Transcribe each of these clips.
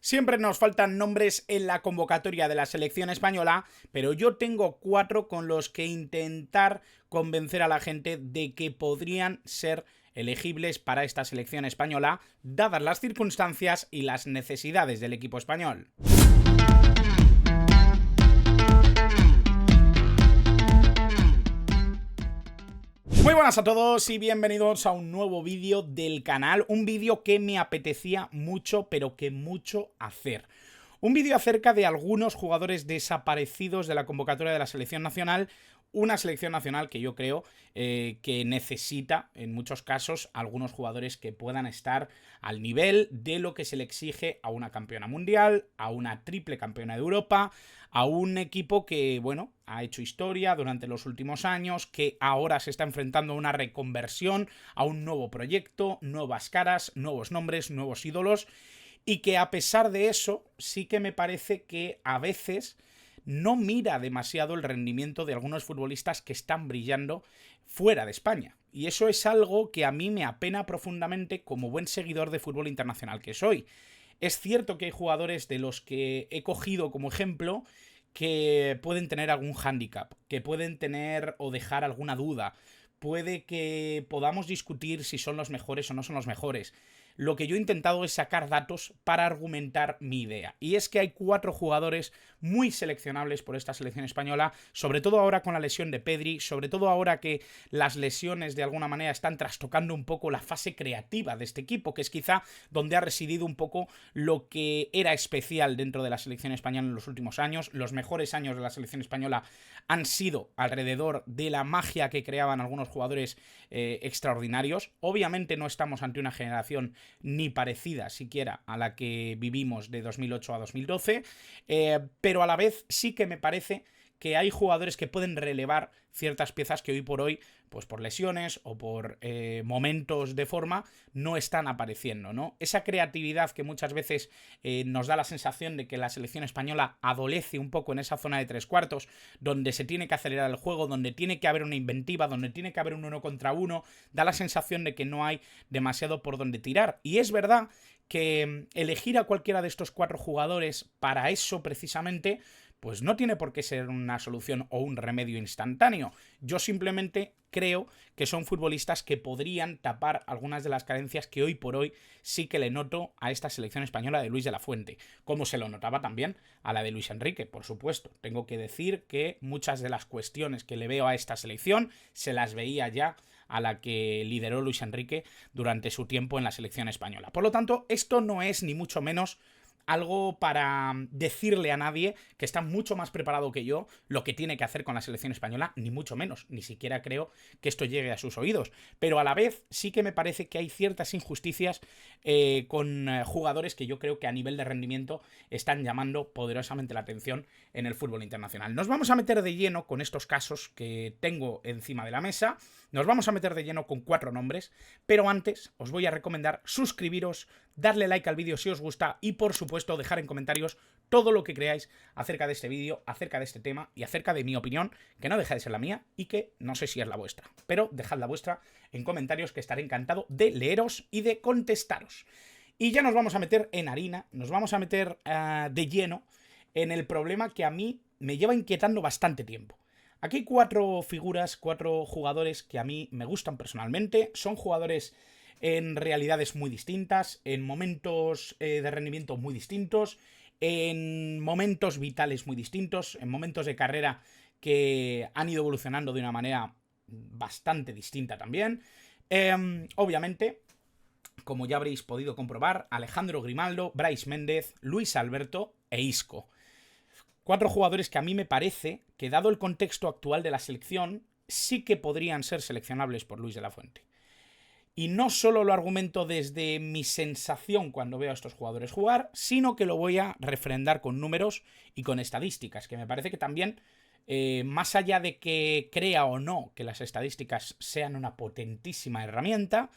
Siempre nos faltan nombres en la convocatoria de la selección española, pero yo tengo 4 con los que intentar convencer a la gente de que podrían ser elegibles para esta selección española, dadas las circunstancias y las necesidades del equipo español. Muy buenas a todos y bienvenidos a un nuevo vídeo del canal, un vídeo que me apetecía mucho, pero que mucho hacer. Un vídeo acerca de algunos jugadores desaparecidos de la convocatoria de la selección nacional, una selección nacional que yo creo que necesita, en muchos casos, algunos jugadores que puedan estar al nivel de lo que se le exige a una campeona mundial, a una triple campeona de Europa, a un equipo que, bueno, ha hecho historia durante los últimos años, que ahora se está enfrentando a una reconversión, a un nuevo proyecto, nuevas caras, nuevos nombres, nuevos ídolos, y que a pesar de eso, sí que me parece que a veces no mira demasiado el rendimiento de algunos futbolistas que están brillando fuera de España. Y eso es algo que a mí me apena profundamente como buen seguidor de fútbol internacional que soy. Es cierto que hay jugadores de los que he cogido como ejemplo que pueden tener algún hándicap, que pueden tener o dejar alguna duda. Puede que podamos discutir si son los mejores o no son los mejores. Lo que yo he intentado es sacar datos para argumentar mi idea. Y es que hay 4 jugadores muy seleccionables por esta selección española, sobre todo ahora con la lesión de Pedri, sobre todo ahora que las lesiones de alguna manera están trastocando un poco la fase creativa de este equipo, que es quizá donde ha residido un poco lo que era especial dentro de la selección española en los últimos años. Los mejores años de la selección española han sido alrededor de la magia que creaban algunos jugadores extraordinarios. Obviamente no estamos ante una generación ni parecida siquiera a la que vivimos de 2008 a 2012, pero a la vez sí que me parece que hay jugadores que pueden relevar ciertas piezas que hoy por hoy, pues por lesiones o por momentos de forma, no están apareciendo, ¿no? Esa creatividad que muchas veces nos da la sensación de que la selección española adolece un poco en esa zona de 3/4, donde se tiene que acelerar el juego, donde tiene que haber una inventiva, donde tiene que haber un 1 contra 1, da la sensación de que no hay demasiado por donde tirar. Y es verdad que elegir a cualquiera de estos 4 jugadores para eso precisamente, pues no tiene por qué ser una solución o un remedio instantáneo. Yo simplemente creo que son futbolistas que podrían tapar algunas de las carencias que hoy por hoy sí que le noto a esta selección española de Luis de la Fuente, como se lo notaba también a la de Luis Enrique, por supuesto. Tengo que decir que muchas de las cuestiones que le veo a esta selección se las veía ya a la que lideró Luis Enrique durante su tiempo en la selección española. Por lo tanto, esto no es ni mucho menos algo para decirle a nadie que está mucho más preparado que yo lo que tiene que hacer con la selección española, ni mucho menos, ni siquiera creo que esto llegue a sus oídos, pero a la vez sí que me parece que hay ciertas injusticias con jugadores que yo creo que a nivel de rendimiento están llamando poderosamente la atención en el fútbol internacional. Nos vamos a meter de lleno con estos casos que tengo encima de la mesa, nos vamos a meter de lleno con 4 nombres, pero antes os voy a recomendar suscribiros, darle like al vídeo si os gusta y por supuesto dejar en comentarios todo lo que creáis acerca de este vídeo, acerca de este tema y acerca de mi opinión, que no deja de ser la mía y que no sé si es la vuestra, pero dejad la vuestra en comentarios que estaré encantado de leeros y de contestaros. Y ya nos vamos a meter en harina, nos vamos a meter de lleno en el problema que a mí me lleva inquietando bastante tiempo. Aquí hay 4 figuras, 4 jugadores que a mí me gustan personalmente, son jugadores en realidades muy distintas, en momentos de rendimiento muy distintos, en momentos vitales muy distintos, en momentos de carrera que han ido evolucionando de una manera bastante distinta también. Obviamente, como ya habréis podido comprobar, Alejandro Grimaldo, Brais Méndez, Luis Alberto e Isco. 4 jugadores que a mí me parece que, dado el contexto actual de la selección, sí que podrían ser seleccionables por Luis de la Fuente. Y no solo lo argumento desde mi sensación cuando veo a estos jugadores jugar, sino que lo voy a refrendar con números y con estadísticas, que me parece que también, más allá de que crea o no que las estadísticas sean una potentísima herramienta,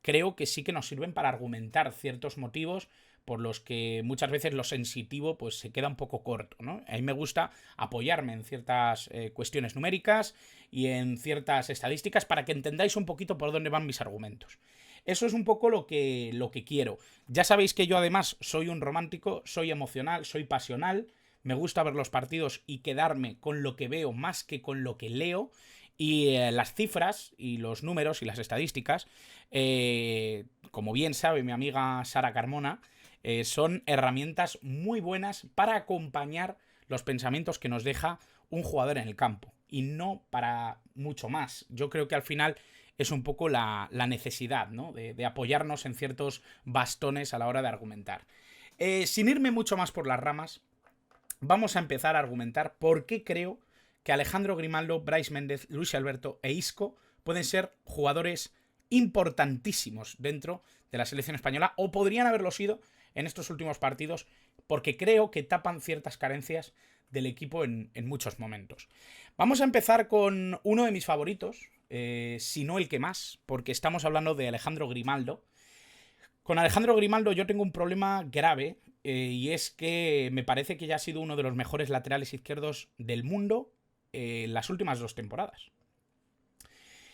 creo que sí que nos sirven para argumentar ciertos motivos por los que muchas veces lo sensitivo pues se queda un poco corto, ¿no? A mí me gusta apoyarme en ciertas cuestiones numéricas y en ciertas estadísticas para que entendáis un poquito por dónde van mis argumentos. Eso es un poco lo que quiero. Ya sabéis que yo además soy un romántico, soy emocional, soy pasional, me gusta ver los partidos y quedarme con lo que veo más que con lo que leo. Y las cifras y los números y las estadísticas, como bien sabe mi amiga Sara Carmona, son herramientas muy buenas para acompañar los pensamientos que nos deja un jugador en el campo y no para mucho más. Yo creo que al final es un poco la necesidad, ¿no? de apoyarnos en ciertos bastones a la hora de argumentar. Sin irme mucho más por las ramas, vamos a empezar a argumentar por qué creo que Alejandro Grimaldo, Brais Méndez, Luis Alberto e Isco pueden ser jugadores importantísimos dentro de la selección española, o podrían haberlo sido en estos últimos partidos, porque creo que tapan ciertas carencias del equipo en muchos momentos. Vamos a empezar con uno de mis favoritos, si no el que más, porque estamos hablando de Alejandro Grimaldo. Con Alejandro Grimaldo yo tengo un problema grave, y es que me parece que ya ha sido uno de los mejores laterales izquierdos del mundo en las últimas 2 temporadas.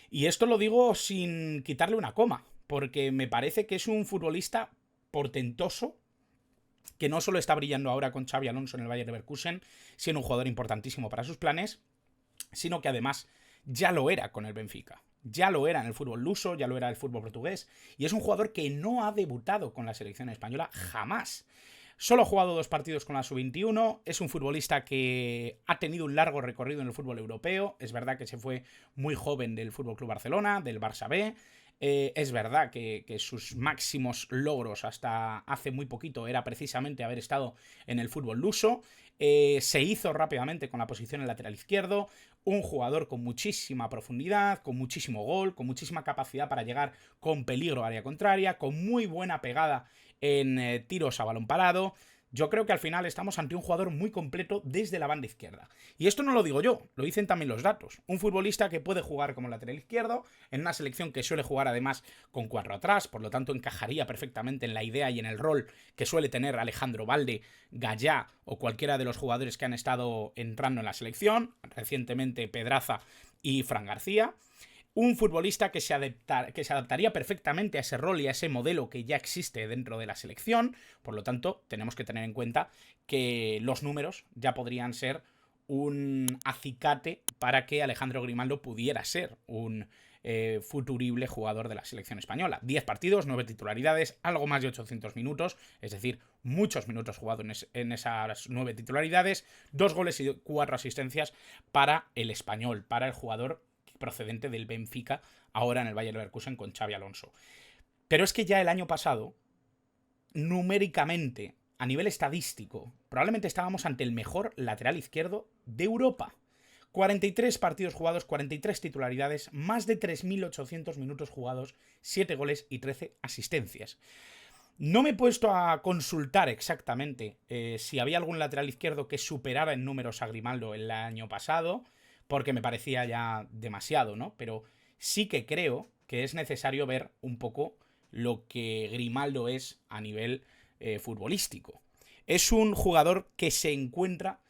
Y esto lo digo sin quitarle una coma, porque me parece que es un futbolista portentoso, que no solo está brillando ahora con Xabi Alonso en el Bayer Leverkusen, siendo un jugador importantísimo para sus planes, sino que además ya lo era con el Benfica. Ya lo era en el fútbol luso, ya lo era en el fútbol portugués, y es un jugador que no ha debutado con la selección española jamás. Solo ha jugado 2 partidos con la sub-21, es un futbolista que ha tenido un largo recorrido en el fútbol europeo, es verdad que se fue muy joven del FC Barcelona, del Barça B, es verdad que sus máximos logros hasta hace muy poquito era precisamente haber estado en el fútbol luso, se hizo rápidamente con la posición en lateral izquierdo, un jugador con muchísima profundidad, con muchísimo gol, con muchísima capacidad para llegar con peligro a área contraria, con muy buena pegada en tiros a balón parado. Yo creo que al final estamos ante un jugador muy completo desde la banda izquierda. Y esto no lo digo yo, lo dicen también los datos. Un futbolista que puede jugar como lateral izquierdo, en una selección que suele jugar además con 4 atrás, por lo tanto encajaría perfectamente en la idea y en el rol que suele tener Alejandro Balde, Gallá o cualquiera de los jugadores que han estado entrando en la selección, recientemente Pedraza y Fran García. Un futbolista que se adaptaría perfectamente a ese rol y a ese modelo que ya existe dentro de la selección. Por lo tanto, tenemos que tener en cuenta que los números ya podrían ser un acicate para que Alejandro Grimaldo pudiera ser un futurible jugador de la selección española. 10 partidos, 9 titularidades, algo más de 800 minutos, es decir, muchos minutos jugados en esas 9 titularidades, 2 goles y 4 asistencias para el español, para el jugador procedente del Benfica, ahora en el Bayer Leverkusen con Xabi Alonso. Pero es que ya el año pasado, numéricamente, a nivel estadístico, probablemente estábamos ante el mejor lateral izquierdo de Europa. 43 partidos jugados, 43 titularidades, más de 3.800 minutos jugados, 7 goles y 13 asistencias. No me he puesto a consultar exactamente si había algún lateral izquierdo que superara en números a Grimaldo el año pasado, porque me parecía ya demasiado, ¿no? Pero sí que creo que es necesario ver un poco lo que Grimaldo es a nivel futbolístico. Es un jugador que se encuentra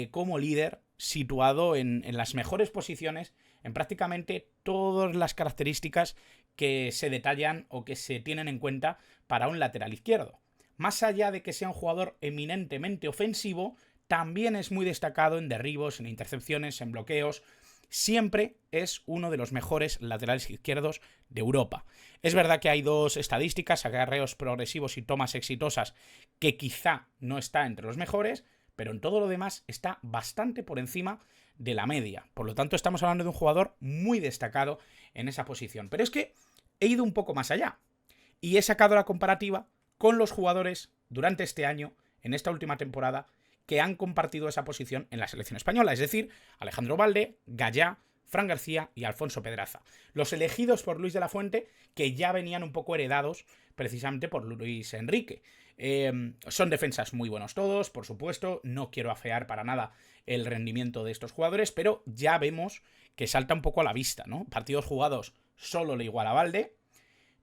como líder, situado en las mejores posiciones, en prácticamente todas las características que se detallan o que se tienen en cuenta para un lateral izquierdo. Más allá de que sea un jugador eminentemente ofensivo, también es muy destacado en derribos, en intercepciones, en bloqueos. Siempre es uno de los mejores laterales izquierdos de Europa. Es verdad que hay 2 estadísticas, acarreos progresivos y tomas exitosas, que quizá no está entre los mejores, pero en todo lo demás está bastante por encima de la media. Por lo tanto, estamos hablando de un jugador muy destacado en esa posición. Pero es que he ido un poco más allá y he sacado la comparativa con los jugadores durante este año, en esta última temporada, que han compartido esa posición en la selección española, es decir, Alejandro Balde, Gallá, Fran García y Alfonso Pedraza. Los elegidos por Luis de la Fuente, que ya venían un poco heredados precisamente por Luis Enrique. Son defensas muy buenos todos, por supuesto, no quiero afear para nada el rendimiento de estos jugadores, pero ya vemos que salta un poco a la vista, ¿no? Partidos jugados solo le iguala a Balde,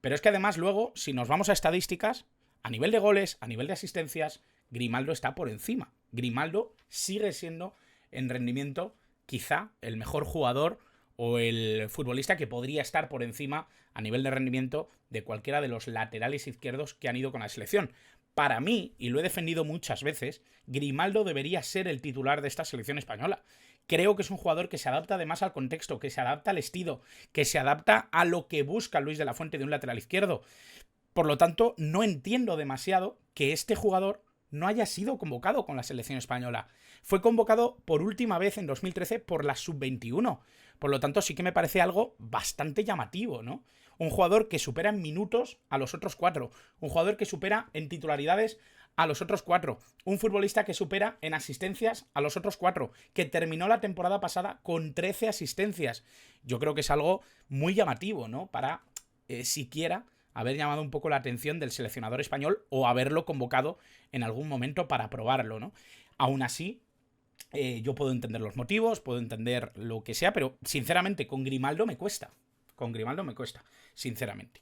pero es que además luego, si nos vamos a estadísticas, a nivel de goles, a nivel de asistencias, Grimaldo está por encima. Grimaldo sigue siendo en rendimiento quizá el mejor jugador o el futbolista que podría estar por encima a nivel de rendimiento de cualquiera de los laterales izquierdos que han ido con la selección. Para mí, y lo he defendido muchas veces, Grimaldo debería ser el titular de esta selección española. Creo que es un jugador que se adapta además al contexto, que se adapta al estilo, que se adapta a lo que busca Luis de la Fuente de un lateral izquierdo. Por lo tanto, no entiendo demasiado que este jugador no haya sido convocado con la selección española. Fue convocado por última vez en 2013 por la sub-21. Por lo tanto, sí que me parece algo bastante llamativo, ¿no? Un jugador que supera en minutos a los otros 4. Un jugador que supera en titularidades a los otros 4. Un futbolista que supera en asistencias a los otros 4. Que terminó la temporada pasada con 13 asistencias. Yo creo que es algo muy llamativo, ¿no? Para siquiera haber llamado un poco la atención del seleccionador español o haberlo convocado en algún momento para probarlo, ¿no? Aún así, yo puedo entender los motivos, puedo entender lo que sea, pero sinceramente con Grimaldo me cuesta. Con Grimaldo me cuesta, sinceramente.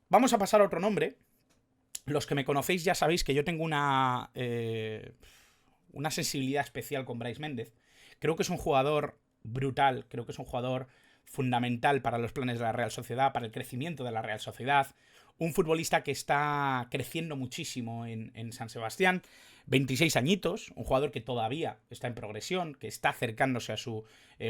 Vamos a pasar a otro nombre. Los que me conocéis ya sabéis que yo tengo una sensibilidad especial con Brais Méndez. Creo que es un jugador brutal, creo que es un jugador fundamental para los planes de la Real Sociedad, para el crecimiento de la Real Sociedad. Un futbolista que está creciendo muchísimo en San Sebastián. 26 añitos, un jugador que todavía está en progresión, que está acercándose a su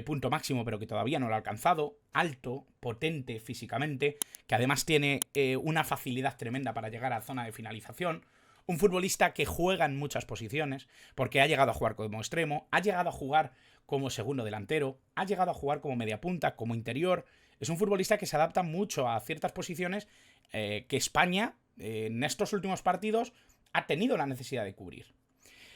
punto máximo, pero que todavía no lo ha alcanzado. Alto, potente físicamente, que además tiene una facilidad tremenda para llegar a la zona de finalización. Un futbolista que juega en muchas posiciones, porque ha llegado a jugar como extremo, ha llegado a jugar como segundo delantero, ha llegado a jugar como mediapunta, como interior. Es un futbolista que se adapta mucho a ciertas posiciones que España, en estos últimos partidos, ha tenido la necesidad de cubrir.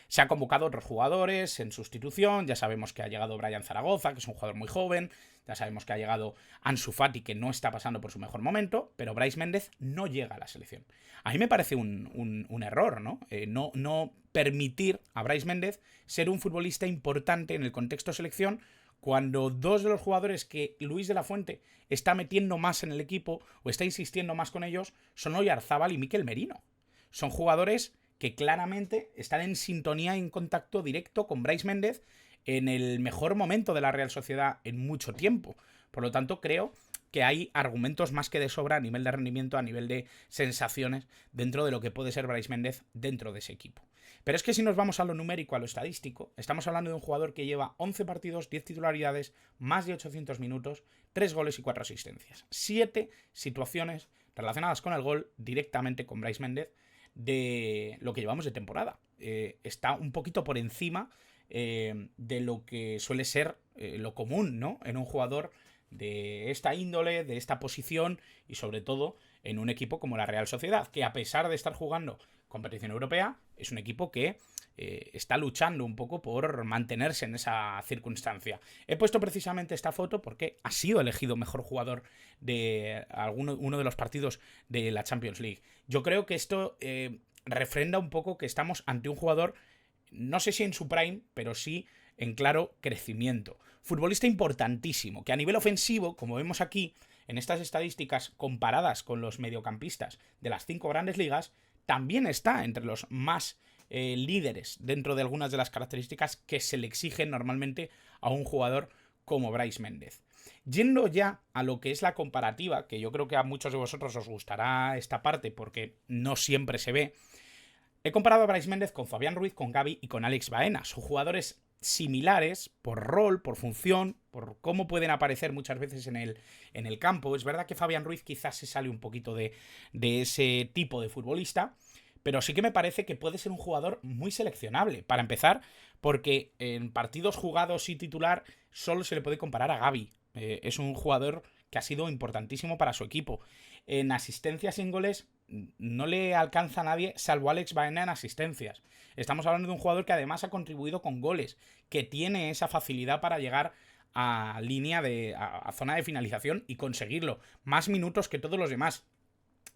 Se han convocado otros jugadores en sustitución, ya sabemos que ha llegado Brian Zaragoza, que es un jugador muy joven, ya sabemos que ha llegado Ansu Fati, que no está pasando por su mejor momento, pero Brais Méndez no llega a la selección. A mí me parece un error, ¿no? No permitir a Brais Méndez ser un futbolista importante en el contexto selección cuando dos de los jugadores que Luis de la Fuente está metiendo más en el equipo o está insistiendo más con ellos son Oyarzábal y Mikel Merino. Son jugadores que claramente están en sintonía y en contacto directo con Brais Méndez en el mejor momento de la Real Sociedad en mucho tiempo. Por lo tanto, creo que hay argumentos más que de sobra a nivel de rendimiento, a nivel de sensaciones, dentro de lo que puede ser Brais Méndez dentro de ese equipo. Pero es que si nos vamos a lo numérico, a lo estadístico, estamos hablando de un jugador que lleva 11 partidos, 10 titularidades, más de 800 minutos, 3 goles y 4 asistencias. 7 situaciones relacionadas con el gol directamente con Brais Méndez de lo que llevamos de temporada. Está un poquito por encima de lo que suele ser lo común, ¿no? En un jugador de esta índole, de esta posición y sobre todo en un equipo como la Real Sociedad, que a pesar de estar jugando competición europea, es un equipo que está luchando un poco por mantenerse en esa circunstancia. He puesto precisamente esta foto porque ha sido elegido mejor jugador de uno de los partidos de la Champions League. Yo creo que esto refrenda un poco que estamos ante un jugador, no sé si en su prime, pero sí en claro crecimiento. Futbolista importantísimo, que a nivel ofensivo, como vemos aquí en estas estadísticas comparadas con los mediocampistas de las 5 grandes ligas, también está entre los más líderes dentro de algunas de las características que se le exigen normalmente a un jugador como Brais Méndez. Yendo ya a lo que es la comparativa, que yo creo que a muchos de vosotros os gustará esta parte porque no siempre se ve, he comparado a Brais Méndez con Fabián Ruiz, con Gavi y con Alex Baena. Son jugadores similares por rol, por función, por cómo pueden aparecer muchas veces en el campo. Es verdad que Fabián Ruiz quizás se sale un poquito de ese tipo de futbolista, pero sí que me parece que puede ser un jugador muy seleccionable. Para empezar, porque en partidos jugados y titular solo se le puede comparar a Gavi. Es un jugador que ha sido importantísimo para su equipo. En asistencias y en goles no le alcanza a nadie salvo Alex Baena en asistencias. Estamos hablando de un jugador que además ha contribuido con goles, que tiene esa facilidad para llegar a línea a zona de finalización y conseguirlo. Más minutos que todos los demás.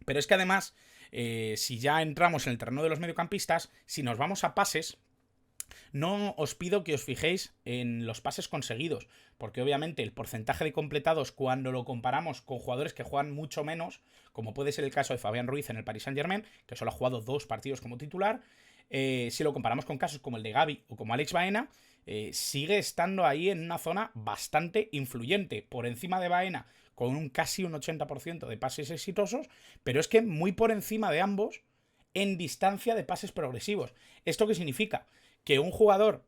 Pero es que además, si ya entramos en el terreno de los mediocampistas, si nos vamos a pases, no os pido que os fijéis en los pases conseguidos, porque obviamente el porcentaje de completados cuando lo comparamos con jugadores que juegan mucho menos, como puede ser el caso de Fabián Ruiz en el Paris Saint-Germain, que solo ha jugado 2 partidos como titular, si lo comparamos con casos como el de Gavi o como Alex Baena, sigue estando ahí en una zona bastante influyente, por encima de Baena, con casi un 80% de pases exitosos, pero es que muy por encima de ambos en distancia de pases progresivos. ¿Esto qué significa? Que un jugador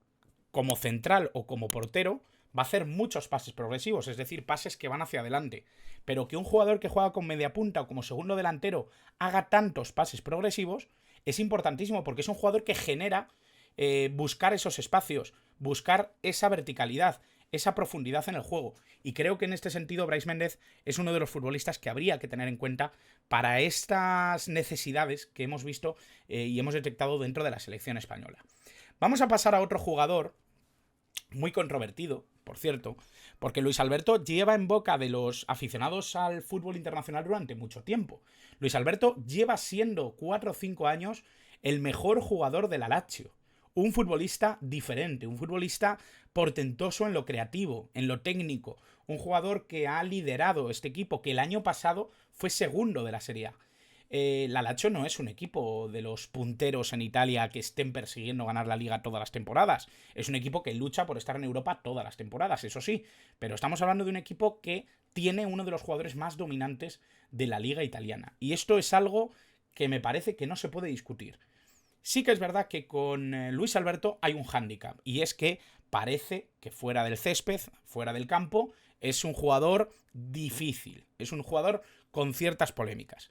como central o como portero va a hacer muchos pases progresivos, es decir, pases que van hacia adelante. Pero que un jugador que juega con media punta o como segundo delantero haga tantos pases progresivos es importantísimo, porque es un jugador que genera buscar esos espacios, buscar esa verticalidad, esa profundidad en el juego. Y creo que en este sentido Brais Méndez es uno de los futbolistas que habría que tener en cuenta para estas necesidades que hemos visto y hemos detectado dentro de la selección española. Vamos a pasar a otro jugador muy controvertido, por cierto, porque Luis Alberto lleva en boca de los aficionados al fútbol internacional durante mucho tiempo. Luis Alberto lleva siendo 4 o 5 años el mejor jugador de la Lazio. Un futbolista diferente, un futbolista portentoso en lo creativo, en lo técnico, un jugador que ha liderado este equipo, que el año pasado fue segundo de la Serie A. La Lazio no es un equipo de los punteros en Italia que estén persiguiendo ganar la Liga todas las temporadas. Es un equipo que lucha por estar en Europa todas las temporadas, eso sí. Pero estamos hablando de un equipo que tiene uno de los jugadores más dominantes de la Liga italiana. Y esto es algo que me parece que no se puede discutir. Sí que es verdad que con Luis Alberto hay un hándicap, y es que parece que fuera del césped, fuera del campo, es un jugador difícil, es un jugador con ciertas polémicas.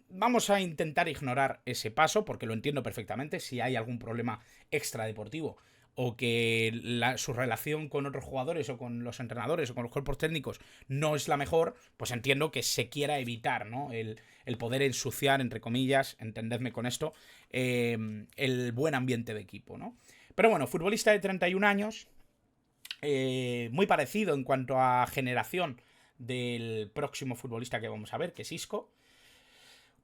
Vamos a intentar ignorar ese paso, porque lo entiendo perfectamente. Si hay algún problema extradeportivo o que su relación con otros jugadores o con los entrenadores o con los cuerpos técnicos no es la mejor, pues entiendo que se quiera evitar, ¿no? El poder ensuciar, entre comillas, entendedme con esto, el buen ambiente de equipo, ¿no? Pero bueno, futbolista de 31 años, muy parecido en cuanto a generación del próximo futbolista que vamos a ver, que es Isco.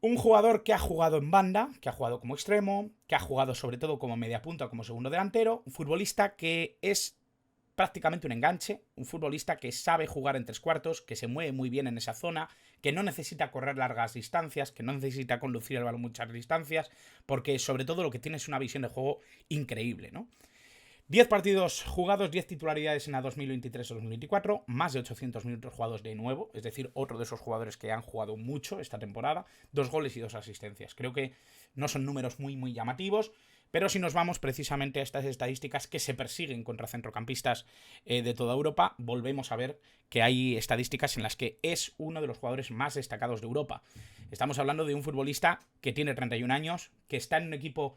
Un jugador que ha jugado en banda, que ha jugado como extremo, que ha jugado sobre todo como media punta o como segundo delantero. Un futbolista que es prácticamente un enganche, un futbolista que sabe jugar en tres cuartos, que se mueve muy bien en esa zona, que no necesita correr largas distancias, que no necesita conducir el balón muchas distancias, porque sobre todo lo que tiene es una visión de juego increíble, ¿no? 10 partidos jugados, 10 titularidades en la 2023-2024, más de 800 minutos jugados de nuevo, es decir, otro de esos jugadores que han jugado mucho esta temporada, 2 goles y 2 asistencias. Creo que no son números muy llamativos, pero si nos vamos precisamente a estas estadísticas que se persiguen contra centrocampistas de toda Europa, volvemos a ver que hay estadísticas en las que es uno de los jugadores más destacados de Europa. Estamos hablando de un futbolista que tiene 31 años, que está en un equipo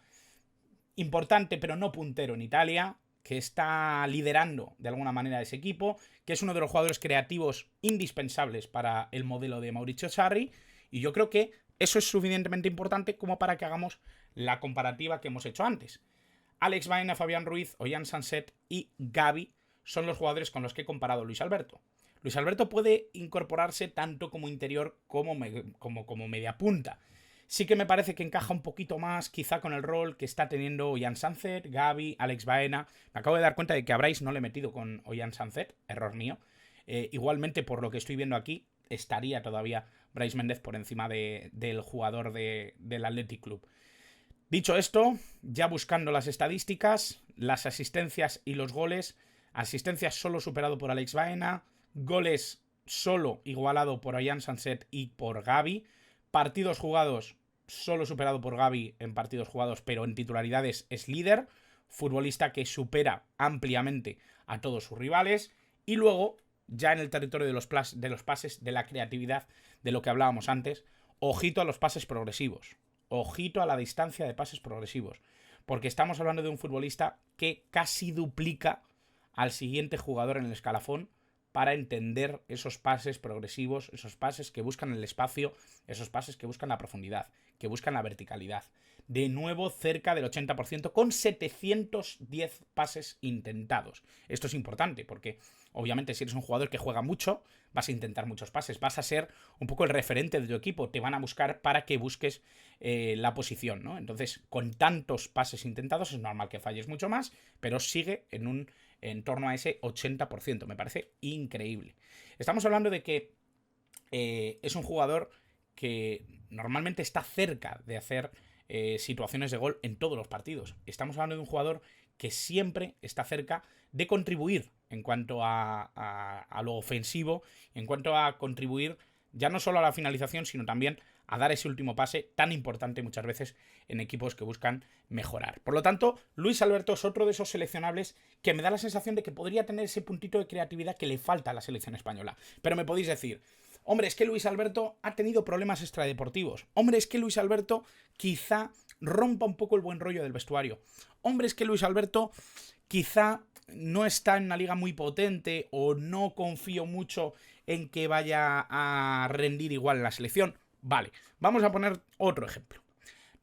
importante pero no puntero en Italia, que está liderando de alguna manera ese equipo, que es uno de los jugadores creativos indispensables para el modelo de Mauricio Sarri, y yo creo que eso es suficientemente importante como para que hagamos la comparativa que hemos hecho antes. Alex Baena, Fabián Ruiz, Ollán Sanset y Gavi son los jugadores con los que he comparado a Luis Alberto. Luis Alberto puede incorporarse tanto como interior como media punta. Sí que me parece que encaja un poquito más quizá con el rol que está teniendo Ollán Sanset, Gavi, Alex Baena. Me acabo de dar cuenta de que a Brais no le he metido con Ollán Sanset, error mío. Igualmente, por lo que estoy viendo aquí, estaría todavía Brais Méndez por encima del jugador del Athletic Club. Dicho esto, ya buscando las estadísticas, las asistencias y los goles. Asistencias solo superado por Alex Baena, goles solo igualado por Ollán Sanset y por Gavi. Partidos jugados solo superado por Gavi en partidos jugados, pero en titularidades es líder. Futbolista que supera ampliamente a todos sus rivales. Y luego, ya en el territorio de los pases, de la creatividad, de lo que hablábamos antes, ojito a los pases progresivos. Ojito a la distancia de pases progresivos. Porque estamos hablando de un futbolista que casi duplica al siguiente jugador en el escalafón para entender esos pases progresivos, esos pases que buscan el espacio, esos pases que buscan la profundidad, que buscan la verticalidad. De nuevo cerca del 80% con 710 pases intentados. Esto es importante porque obviamente si eres un jugador que juega mucho, vas a intentar muchos pases, vas a ser un poco el referente de tu equipo, te van a buscar para que busques la posición, ¿no? Entonces, con tantos pases intentados es normal que falles mucho más, pero sigue en torno a ese 80%. Me parece increíble. Estamos hablando de que es un jugador que normalmente está cerca de hacer situaciones de gol en todos los partidos. Estamos hablando de un jugador que siempre está cerca de contribuir en cuanto a lo ofensivo, en cuanto a contribuir ya no solo a la finalización, sino también a dar ese último pase tan importante muchas veces en equipos que buscan mejorar. Por lo tanto, Luis Alberto es otro de esos seleccionables que me da la sensación de que podría tener ese puntito de creatividad que le falta a la selección española. Pero me podéis decir, hombre, es que Luis Alberto ha tenido problemas extradeportivos. Hombre, es que Luis Alberto quizá rompa un poco el buen rollo del vestuario. Hombre, es que Luis Alberto quizá no está en una liga muy potente o no confío mucho en que vaya a rendir igual en la selección. Vale, vamos a poner otro ejemplo.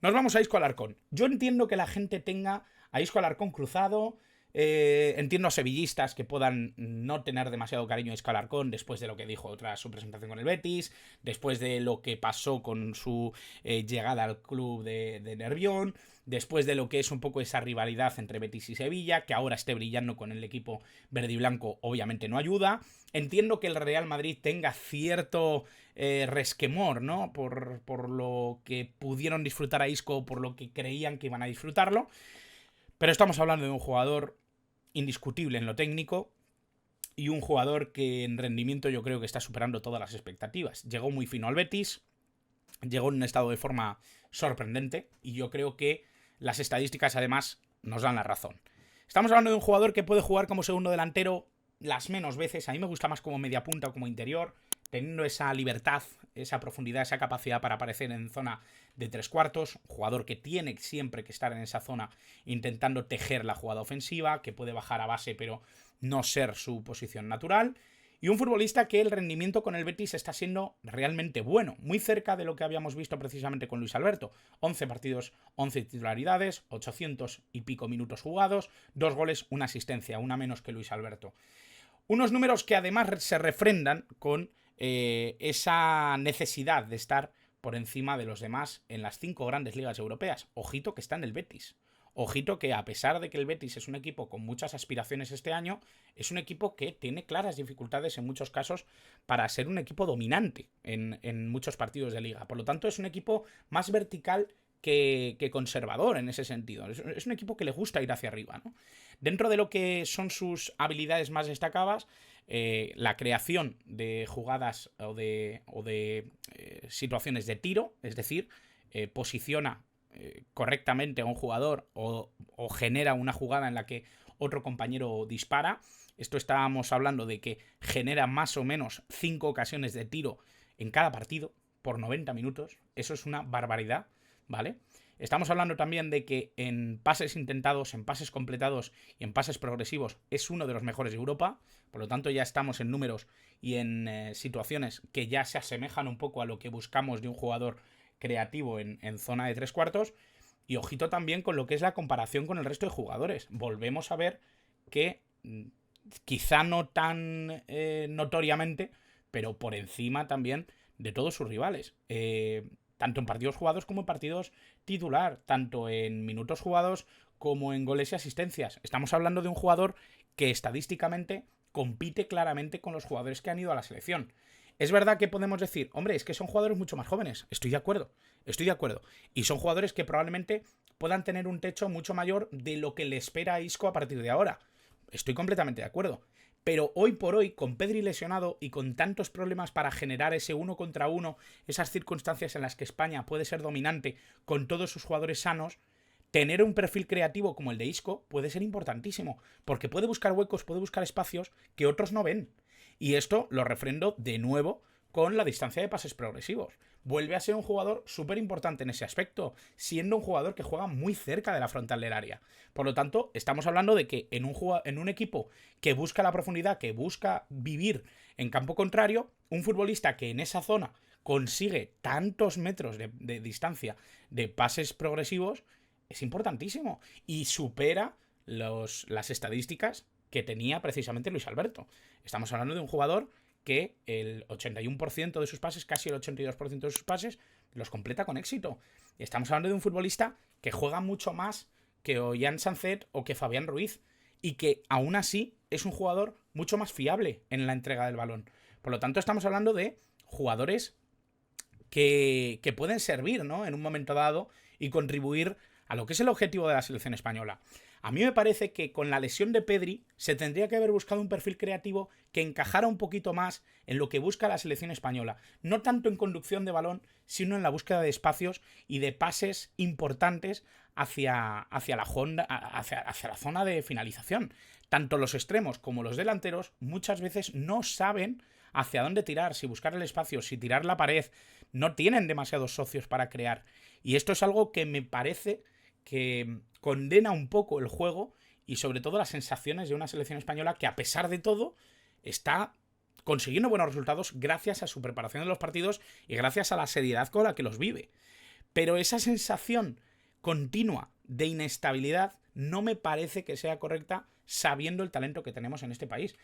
Nos vamos a Isco Alarcón. Yo entiendo que la gente tenga a Isco Alarcón cruzado. Entiendo a sevillistas que puedan no tener demasiado cariño a Isco Alarcón después de lo que dijo tras su presentación con el Betis, después de lo que pasó con su llegada al club de Nervión, después de lo que es un poco esa rivalidad entre Betis y Sevilla, que ahora esté brillando con el equipo verde y blanco obviamente no ayuda. Entiendo que el Real Madrid tenga cierto resquemor, ¿no? Por lo que pudieron disfrutar a Isco, por lo que creían que iban a disfrutarlo. Pero estamos hablando de un jugador indiscutible en lo técnico y un jugador que en rendimiento yo creo que está superando todas las expectativas. Llegó muy fino al Betis, llegó en un estado de forma sorprendente y yo creo que las estadísticas además nos dan la razón. Estamos hablando de un jugador que puede jugar como segundo delantero las menos veces. A mí me gusta más como media punta o como interior, teniendo esa libertad, esa profundidad, esa capacidad para aparecer en zona de 3/4, un jugador que tiene siempre que estar en esa zona intentando tejer la jugada ofensiva, que puede bajar a base pero no ser su posición natural, y un futbolista que el rendimiento con el Betis está siendo realmente bueno, muy cerca de lo que habíamos visto precisamente con Luis Alberto. 11 partidos, 11 titularidades, 800 y pico minutos jugados, 2 goles, 1 asistencia, una menos que Luis Alberto. Unos números que además se refrendan con esa necesidad de estar por encima de los demás en las 5 grandes ligas europeas. Ojito que está en el Betis. Ojito que a pesar de que el Betis es un equipo con muchas aspiraciones este año, es un equipo que tiene claras dificultades en muchos casos para ser un equipo dominante en muchos partidos de liga. Por lo tanto, es un equipo más vertical que conservador en ese sentido. Es un equipo que le gusta ir hacia arriba, ¿no? Dentro de lo que son sus habilidades más destacadas, la creación de jugadas o de situaciones de tiro, es decir, posiciona correctamente a un jugador o genera una jugada en la que otro compañero dispara. Esto estábamos hablando de que genera más o menos 5 ocasiones de tiro en cada partido por 90 minutos. Eso es una barbaridad, ¿vale? Estamos hablando también de que en pases intentados, en pases completados y en pases progresivos es uno de los mejores de Europa. Por lo tanto, ya estamos en números y en situaciones que ya se asemejan un poco a lo que buscamos de un jugador creativo en zona de 3/4. Y ojito también con lo que es la comparación con el resto de jugadores. Volvemos a ver que quizá no tan notoriamente, pero por encima también de todos sus rivales. Tanto en partidos jugados como en partidos titular, tanto en minutos jugados como en goles y asistencias. Estamos hablando de un jugador que estadísticamente compite claramente con los jugadores que han ido a la selección. Es verdad que podemos decir, hombre, es que son jugadores mucho más jóvenes. Estoy de acuerdo. Y son jugadores que probablemente puedan tener un techo mucho mayor de lo que le espera a Isco a partir de ahora. Estoy completamente de acuerdo. Pero hoy por hoy, con Pedri lesionado y con tantos problemas para generar ese 1 contra 1, esas circunstancias en las que España puede ser dominante con todos sus jugadores sanos, tener un perfil creativo como el de Isco puede ser importantísimo, porque puede buscar huecos, puede buscar espacios que otros no ven. Y esto lo refrendo de nuevo con la distancia de pases progresivos. Vuelve a ser un jugador súper importante en ese aspecto, siendo un jugador que juega muy cerca de la frontal del área. Por lo tanto, estamos hablando de que en un equipo que busca la profundidad, que busca vivir en campo contrario, un futbolista que en esa zona consigue tantos metros de distancia de pases progresivos, es importantísimo y supera las estadísticas que tenía precisamente Luis Alberto. Estamos hablando de un jugador que el 81% de sus pases, casi el 82% de sus pases, los completa con éxito. Estamos hablando de un futbolista que juega mucho más que Ollán Sancet o que Fabián Ruiz y que aún así es un jugador mucho más fiable en la entrega del balón. Por lo tanto, estamos hablando de jugadores que pueden servir, ¿no?, en un momento dado y contribuir a lo que es el objetivo de la selección española. A mí me parece que con la lesión de Pedri se tendría que haber buscado un perfil creativo que encajara un poquito más en lo que busca la selección española. No tanto en conducción de balón, sino en la búsqueda de espacios y de pases importantes hacia la zona de finalización. Tanto los extremos como los delanteros muchas veces no saben hacia dónde tirar, si buscar el espacio, si tirar la pared. No tienen demasiados socios para crear. Y esto es algo que me parece que condena un poco el juego y sobre todo las sensaciones de una selección española que a pesar de todo está consiguiendo buenos resultados gracias a su preparación de los partidos y gracias a la seriedad con la que los vive. Pero esa sensación continua de inestabilidad no me parece que sea correcta sabiendo el talento que tenemos en este país.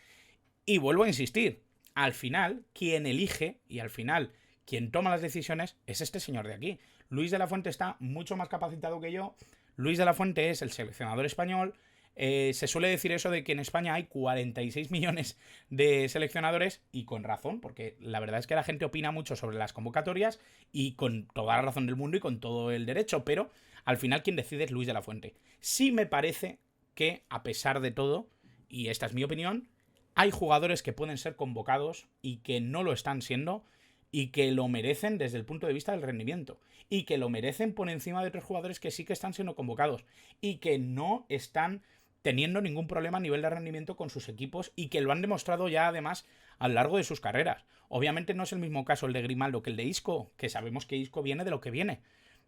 Y vuelvo a insistir, al final quien elige y al final quien toma las decisiones es este señor de aquí. Luis de la Fuente está mucho más capacitado que yo. Luis de la Fuente es el seleccionador español. Se suele decir eso de que en España hay 46 millones de seleccionadores y con razón, porque la verdad es que la gente opina mucho sobre las convocatorias y con toda la razón del mundo y con todo el derecho, pero al final quien decide es Luis de la Fuente. Sí me parece que, a pesar de todo, y esta es mi opinión, hay jugadores que pueden ser convocados y que no lo están siendo y que lo merecen desde el punto de vista del rendimiento y que lo merecen por encima de otros jugadores que sí que están siendo convocados y que no están teniendo ningún problema a nivel de rendimiento con sus equipos y que lo han demostrado ya además a lo largo de sus carreras. Obviamente no es el mismo caso el de Grimaldo que el de Isco, que sabemos que Isco viene de lo que viene,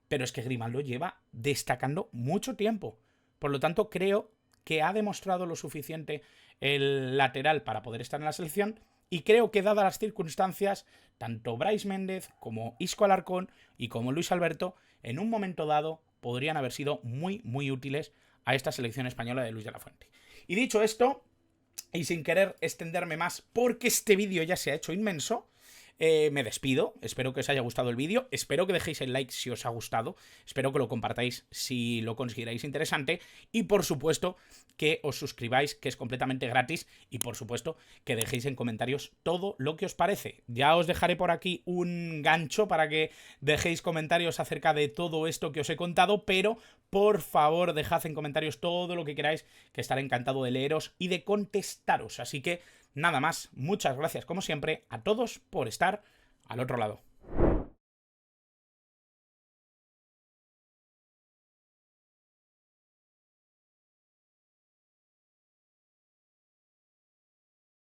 pero es que Grimaldo lleva destacando mucho tiempo. Por lo tanto, creo que ha demostrado lo suficiente el lateral para poder estar en la selección. Y creo que dadas las circunstancias, tanto Brais Méndez como Isco Alarcón y como Luis Alberto, en un momento dado, podrían haber sido muy, muy útiles a esta selección española de Luis de la Fuente. Y dicho esto, y sin querer extenderme más, porque este vídeo ya se ha hecho inmenso, me despido. Espero que os haya gustado el vídeo. Espero que dejéis el like si os ha gustado. Espero que lo compartáis si lo consideráis interesante. Y por supuesto que os suscribáis, que es completamente gratis. Y por supuesto que dejéis en comentarios todo lo que os parece. Ya os dejaré por aquí un gancho para que dejéis comentarios acerca de todo esto que os he contado. Pero por favor dejad en comentarios todo lo que queráis, que estaré encantado de leeros y de contestaros. Así que nada más, muchas gracias como siempre a todos por estar al otro lado.